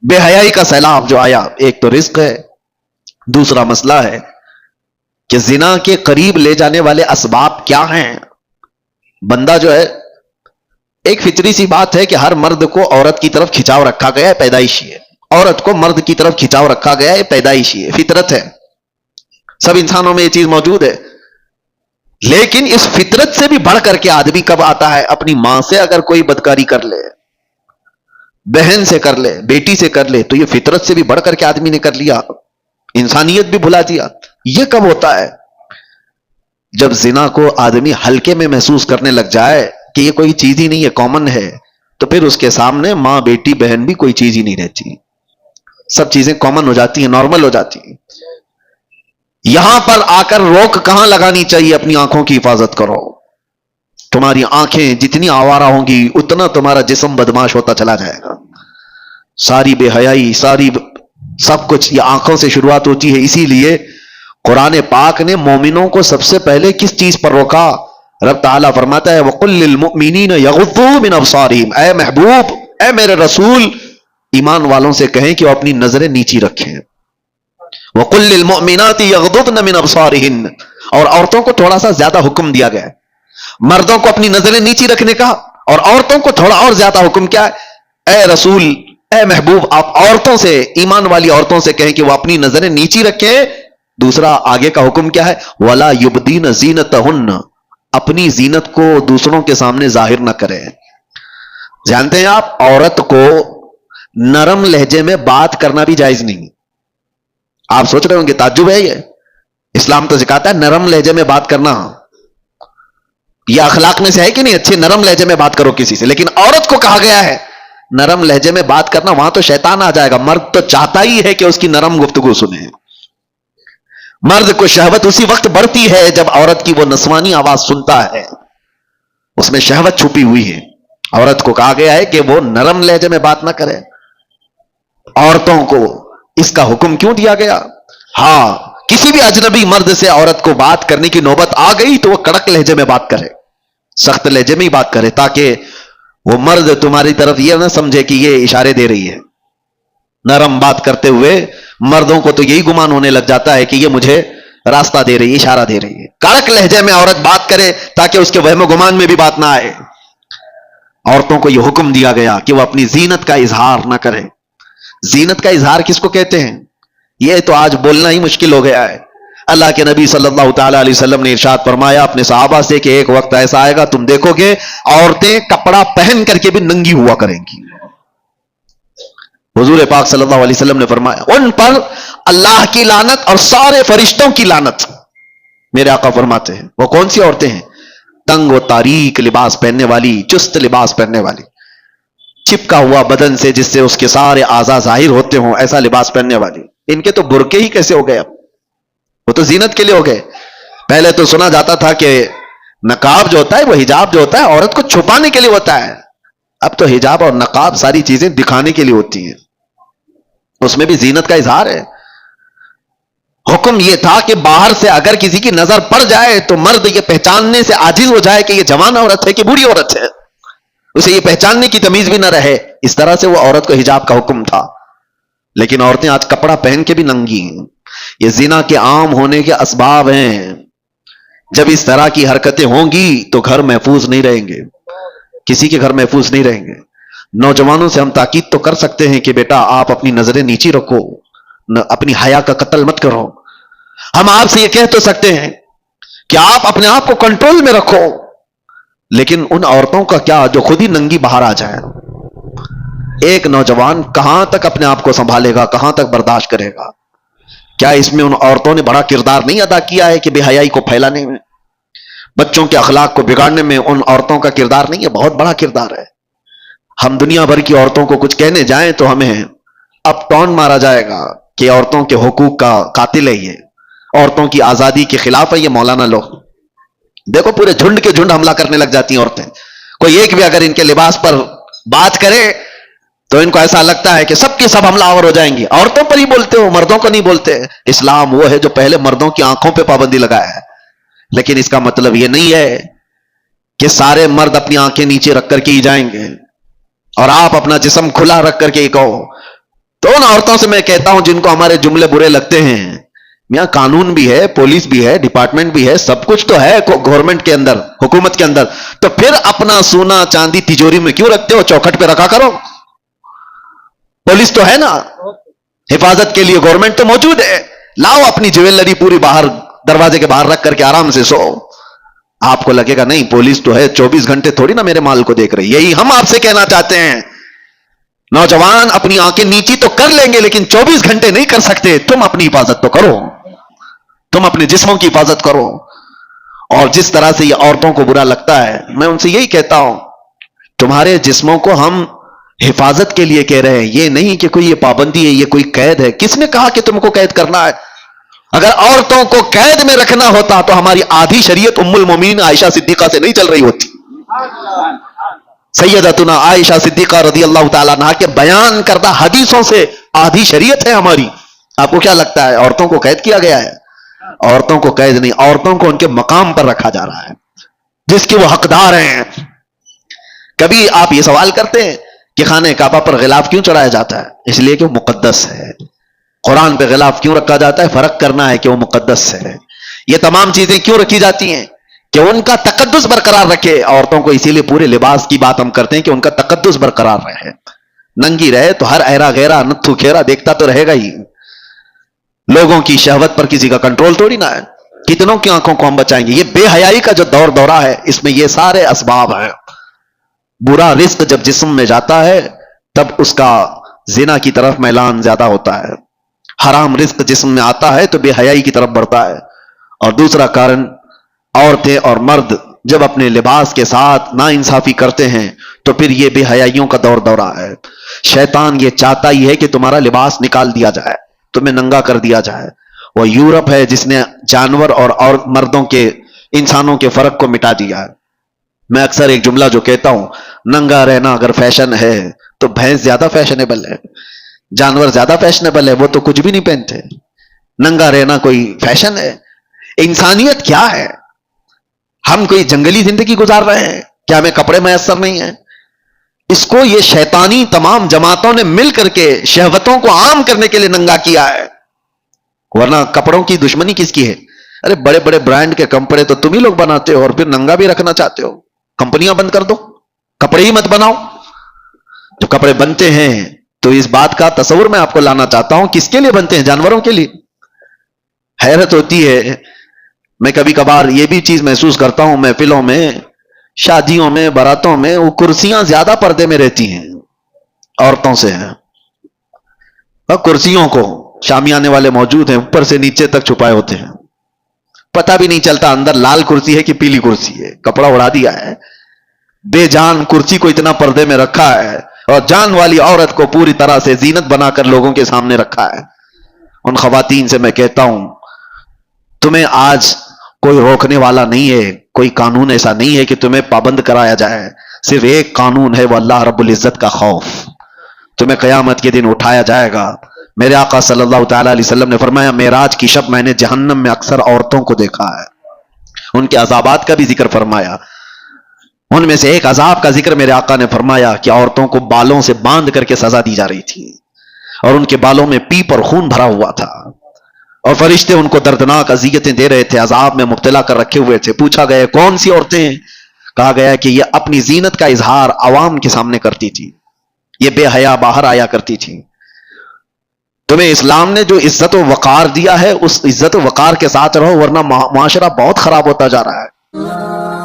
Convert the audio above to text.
بے حیائی کا سیلاب جو آیا، ایک تو رزق ہے، دوسرا مسئلہ ہے کہ زنا کے قریب لے جانے والے اسباب کیا ہیں. بندہ جو ہے، ایک فطری سی بات ہے کہ ہر مرد کو عورت کی طرف کھچاؤ رکھا گیا ہے، پیدائشی ہے. عورت کو مرد کی طرف کھچاؤ رکھا گیا ہے، پیدائشی ہے، فطرت ہے. سب انسانوں میں یہ چیز موجود ہے. لیکن اس فطرت سے بھی بڑھ کر کے آدمی کب آتا ہے؟ اپنی ماں سے اگر کوئی بدکاری کر لے، بہن سے کر لے، بیٹی سے کر لے، تو یہ فطرت سے بھی بڑھ کر کے آدمی نے کر لیا، انسانیت بھی بھلا دیا. یہ کب ہوتا ہے؟ جب زنا کو آدمی ہلکے میں محسوس کرنے لگ جائے کہ یہ کوئی چیز ہی نہیں ہے، کامن ہے، تو پھر اس کے سامنے ماں، بیٹی، بہن بھی کوئی چیز ہی نہیں رہتی. سب چیزیں کامن ہو جاتی ہیں، نارمل ہو جاتی ہیں. یہاں پر آ کر روک کہاں لگانی چاہیے؟ اپنی آنکھوں کی حفاظت کرو. تمہاری آنکھیں جتنی آوارہ ہوں گی اتنا تمہارا جسم بدماش ہوتا چلا جائے گا. ساری بے حیائی، سب کچھ یہ آنکھوں سے شروعات ہوتی ہے. اسی لیے قرآن پاک نے مومنوں کو سب سے پہلے کس چیز پر روکا؟ رب تعالیٰ فرماتا ہے وَقُلْ لِلْمُؤْمِنِينَ يَغُضُّوا مِنْ أَبْصَارِهِمْ. اے محبوب، اے میرے رسول، ایمان والوں سے کہیں کہ وہ اپنی نظریں نیچی رکھیں. وَقُلْ لِلْمُؤْمِنَاتِ يَغْضُضْنَ مِنْ أَبْصَارِهِنَّ. اور عورتوں کو تھوڑا سا زیادہ حکم دیا گیا ہے. مردوں کو اپنی نظریں نیچی رکھنے کا، اور عورتوں کو تھوڑا اور زیادہ حکم کیا ہے؟ اے رسول، اے محبوب، آپ عورتوں سے، ایمان والی عورتوں سے کہیں کہ وہ اپنی نظریں نیچی رکھیں. دوسرا آگے کا حکم کیا ہے؟ وَلَا يُبْدِينَ زِينَتَهُنَّ. اپنی زینت کو دوسروں کے سامنے ظاہر نہ کریں. جانتے ہیں آپ، عورت کو نرم لہجے میں بات کرنا بھی جائز نہیں. آپ سوچ رہے ہوں گے تعجب ہے یہ؟ اسلام تو سکھاتا ہے نرم لہجے میں بات کرنا. یہ اخلاق میں سے ہے کہ نہیں؟ اچھے نرم لہجے میں بات کرو کسی سے. لیکن عورت کو کہا گیا ہے نرم لہجے میں بات کرنا. وہاں تو شیطان آ جائے گا. مرد تو چاہتا ہی ہے کہ اس کی نرم گفتگو سنے. مرد کو شہوت اسی وقت بڑھتی ہے جب عورت کی وہ نسوانی آواز سنتا ہے. اس میں شہوت چھپی ہوئی ہے. عورت کو کہا گیا ہے کہ وہ نرم لہجے میں بات نہ کرے. عورتوں کو اس کا حکم کیوں دیا گیا؟ ہاں، کسی بھی اجنبی مرد سے عورت کو بات کرنے کی نوبت آ گئی تو وہ کڑک لہجے میں بات کرے، سخت لہجے میں ہی بات کرے، تاکہ وہ مرد تمہاری طرف یہ نہ سمجھے کہ یہ اشارے دے رہی ہے. نرم بات کرتے ہوئے مردوں کو تو یہی گمان ہونے لگ جاتا ہے کہ یہ مجھے راستہ دے رہی ہے، اشارہ دے رہی ہے. کڑک لہجے میں عورت بات کرے تاکہ اس کے وہم و گمان میں بھی بات نہ آئے. عورتوں کو یہ حکم دیا گیا کہ وہ اپنی زینت کا اظہار نہ کرے. زینت کا اظہار کس کو کہتے ہیں؟ یہ تو آج بولنا ہی مشکل ہو گیا ہے. اللہ کے نبی صلی اللہ تعالی علیہ وسلم نے ارشاد فرمایا اپنے صحابہ سے کہ ایک وقت ایسا آئے گا تم دیکھو گے عورتیں کپڑا پہن کر کے بھی ننگی ہوا کریں گی. حضور پاک صلی اللہ علیہ وسلم نے فرمایا ان پر اللہ کی لعنت اور سارے فرشتوں کی لعنت. میرے آقا فرماتے ہیں وہ کون سی عورتیں ہیں؟ تنگ و تاریک لباس پہننے والی، چست لباس پہننے والی، چپکا ہوا بدن سے جس سے اس کے سارے اعضاء ظاہر ہوتے ہوں ایسا لباس پہننے والی. ان کے تو برقعے ہی کیسے ہو گئے؟ اب وہ تو زینت کے لیے ہو گئے. پہلے تو سنا جاتا تھا کہ نقاب جو ہوتا ہے، وہ حجاب جو ہوتا ہے عورت کو چھپانے کے لیے ہوتا ہے. اب تو حجاب اور نقاب ساری چیزیں دکھانے کے لیے ہوتی ہیں. اس میں بھی زینت کا اظہار ہے. حکم یہ تھا کہ باہر سے اگر کسی کی نظر پڑ جائے تو مرد یہ پہچاننے سے عاجز ہو جائے کہ یہ جوان عورت ہے کہ بوڑھی عورت ہے، اسے یہ پہچاننے کی تمیز بھی نہ رہے. اس طرح سے وہ عورت کو حجاب کا حکم تھا. لیکن عورتیں آج کپڑا پہن کے بھی ننگی ہیں. یہ زنا کے عام ہونے کے اسباب ہیں. جب اس طرح کی حرکتیں ہوں گی تو گھر محفوظ نہیں رہیں گے، کسی کے گھر محفوظ نہیں رہیں گے. نوجوانوں سے ہم تاکید تو کر سکتے ہیں کہ بیٹا آپ اپنی نظریں نیچی رکھو، اپنی حیا کا قتل مت کرو. ہم آپ سے یہ کہہ تو سکتے ہیں کہ آپ اپنے آپ کو کنٹرول میں رکھو. لیکن ان عورتوں کا کیا جو خود ہی ننگی باہر آ جائے؟ ایک نوجوان کہاں تک اپنے آپ کو سنبھالے گا، کہاں تک برداشت کرے گا؟ کیا اس میں ان عورتوں نے بڑا کردار نہیں ادا کیا ہے کہ بے حیائی کو پھیلانے میں، بچوں کے اخلاق کو بگاڑنے میں ان عورتوں کا کردار نہیں ہے؟ بہت بڑا کردار ہے. ہم دنیا بھر کی عورتوں کو کچھ کہنے جائیں تو ہمیں اب ٹون مارا جائے گا کہ عورتوں کے حقوق کا قاتل ہے، یہ عورتوں کی آزادی کے خلاف ہے یہ مولانا لوگ. دیکھو پورے جھنڈ کے جھنڈ حملہ کرنے لگ جاتی ہیں عورتیں. کوئی ایک بھی اگر ان کے لباس پر بات کرے تو ان کو ایسا لگتا ہے کہ سب کی سب حملہ آور ہو جائیں گی. عورتوں پر ہی بولتے ہو، مردوں کو نہیں بولتے. اسلام وہ ہے جو پہلے مردوں کی آنکھوں پہ پابندی لگایا ہے. لیکن اس کا مطلب یہ نہیں ہے کہ سارے مرد اپنی آنکھیں نیچے رکھ کر کے ہی جائیں گے. اور آپ اپنا جسم کھلا رکھ کر کے کہو. تو ان عورتوں سے میں کہتا ہوں جن کو ہمارے جملے برے لگتے ہیں، یہاں قانون بھی ہے، پولیس بھی ہے، ڈپارٹمنٹ بھی ہے، سب کچھ تو ہے گورنمنٹ کے اندر، حکومت کے اندر، تو پھر اپنا سونا چاندی تجوری میں کیوں رکھتے ہو؟ چوکھٹ پہ رکھا کرو. پولیس تو ہے نا، حفاظت کے لیے گورنمنٹ تو موجود ہے. لاؤ اپنی جویلری پوری باہر دروازے کے باہر رکھ کر کے آرام سے سو. آپ کو لگے گا نہیں پولیس تو ہے، 24 گھنٹے تھوڑی نا میرے مال کو دیکھ رہی. یہی ہم آپ سے کہنا چاہتے ہیں. نوجوان اپنی آنکھیں نیچی تو کر لیں گے لیکن 24 گھنٹے نہیں کر سکتے. تم اپنی حفاظت تو کرو، تم اپنے جسموں کی حفاظت کرو. اور جس طرح سے یہ عورتوں کو برا لگتا ہے، میں ان سے یہی کہتا ہوں تمہارے جسموں کو ہم حفاظت کے لیے کہہ رہے ہیں، یہ نہیں کہ کوئی یہ پابندی ہے، یہ کوئی قید ہے. کس نے کہا کہ تم کو قید کرنا ہے؟ اگر عورتوں کو قید میں رکھنا ہوتا تو ہماری آدھی شریعت ام المومنین عائشہ صدیقہ سے نہیں چل رہی ہوتی. سیدتنا عائشہ صدیقہ رضی اللہ تعالیٰ عنہا کے بیان کردہ حدیثوں سے آدھی شریعت ہے ہماری. آپ کو کیا لگتا ہے عورتوں کو قید کیا گیا ہے؟ عورتوں کو قید نہیں، عورتوں کو ان کے مقام پر رکھا جا رہا ہے جس کے وہ حقدار ہیں. کبھی آپ یہ سوال کرتے ہیں کہ خانہ کعبہ پر غلاف کیوں چڑھایا جاتا ہے؟ اس لیے کہ وہ مقدس ہے. قرآن پہ غلاف کیوں رکھا جاتا ہے؟ فرق کرنا ہے کہ وہ مقدس ہے. یہ تمام چیزیں کیوں رکھی جاتی ہیں؟ کہ ان کا تقدس برقرار رکھے. عورتوں کو اسی لیے پورے لباس کی بات ہم کرتے ہیں کہ ان کا تقدس برقرار رہے. ننگی رہے تو ہر ایرا غیرہ نتھو کھیرا دیکھتا تو رہے گا ہی. لوگوں کی شہوت پر کسی کا کنٹرول تھوڑی نہ ہے. کتنوں کی آنکھوں کو ہم بچائیں گے؟ یہ بے حیائی کا جو دور دورہ ہے اس میں یہ سارے اسباب ہیں. برا رزق جب جسم میں جاتا ہے تب اس کا زنا کی طرف میلان زیادہ ہوتا ہے. حرام رزق جسم میں آتا ہے تو بے حیائی کی طرف بڑھتا ہے. اور دوسرا کارن، عورتیں اور مرد جب اپنے لباس کے ساتھ ناانصافی کرتے ہیں تو پھر یہ بے حیائیوں کا دور دورہ ہے. شیطان یہ چاہتا ہی ہے کہ تمہارا لباس نکال دیا جائے، تمہیں ننگا کر دیا جائے. وہ یورپ ہے جس نے جانور اور مردوں کے، انسانوں کے فرق کو مٹا دیا ہے. میں اکثر ایک جملہ جو کہتا ہوں، ننگا رہنا اگر فیشن ہے تو بھینس زیادہ فیشنیبل ہے، جانور زیادہ فیشنیبل ہے، وہ تو کچھ بھی نہیں پہنتے. ننگا رہنا کوئی فیشن ہے؟ انسانیت کیا ہے؟ ہم کوئی جنگلی زندگی گزار رہے ہیں کیا؟ ہمیں کپڑے میسر نہیں ہیں؟ اس کو یہ شیطانی تمام جماعتوں نے مل کر کے شہوتوں کو عام کرنے کے لیے ننگا کیا ہے. ورنہ کپڑوں کی دشمنی کس کی ہے؟ ارے بڑے بڑے برانڈ کے کپڑے تو تم ہی لوگ بناتے ہو اور پھر ننگا بھی رکھنا چاہتے ہو. کمپنیاں بند کر دو، کپڑے ہی مت بناؤ. جو کپڑے بنتے ہیں تو اس بات کا تصور میں آپ کو لانا چاہتا ہوں کس کے لیے بنتے ہیں؟ جانوروں کے لیے. حیرت ہوتی ہے، میں کبھی کبھار یہ بھی چیز محسوس کرتا ہوں، محفلوں میں، شادیوں میں، باراتوں میں وہ کرسیاں زیادہ پردے میں رہتی ہیں عورتوں سے ہیں. اور کرسیوں کو شامیانے والے موجود ہیں، اوپر سے نیچے تک چھپائے ہوتے ہیں، پتہ بھی نہیں چلتا اندر لال کرسی ہے کہ پیلی کرسی ہے. کپڑا اڑا دیا ہے، بے جان کرسی کو اتنا پردے میں رکھا ہے اور جان والی عورت کو پوری طرح سے زینت بنا کر لوگوں کے سامنے رکھا ہے. ان خواتین سے میں کہتا ہوں تمہیں آج کوئی روکنے والا نہیں ہے، کوئی قانون ایسا نہیں ہے کہ تمہیں پابند کرایا جائے. صرف ایک قانون ہے، وہ اللہ رب العزت کا خوف. تمہیں قیامت کے دن اٹھایا جائے گا. میرے آقا صلی اللہ تعالیٰ علیہ وسلم نے فرمایا معراج کی شب میں نے جہنم میں اکثر عورتوں کو دیکھا ہے. ان کے عذابات کا بھی ذکر فرمایا. ان میں سے ایک عذاب کا ذکر میرے آقا نے فرمایا کہ عورتوں کو بالوں سے باندھ کر کے سزا دی جا رہی تھی اور ان کے بالوں میں پیپ اور خون بھرا ہوا تھا اور فرشتے ان کو دردناک اذیتیں دے رہے تھے، عذاب میں مبتلا کر رکھے ہوئے تھے. پوچھا گیا کون سی عورتیں؟ کہا گیا کہ یہ اپنی زینت کا اظہار عوام کے سامنے کرتی تھی، یہ بے حیا باہر آیا کرتی تھی. تمہیں اسلام نے جو عزت و وقار دیا ہے اس عزت و وقار کے ساتھ رہو، ورنہ معاشرہ بہت خراب ہوتا جا رہا ہے.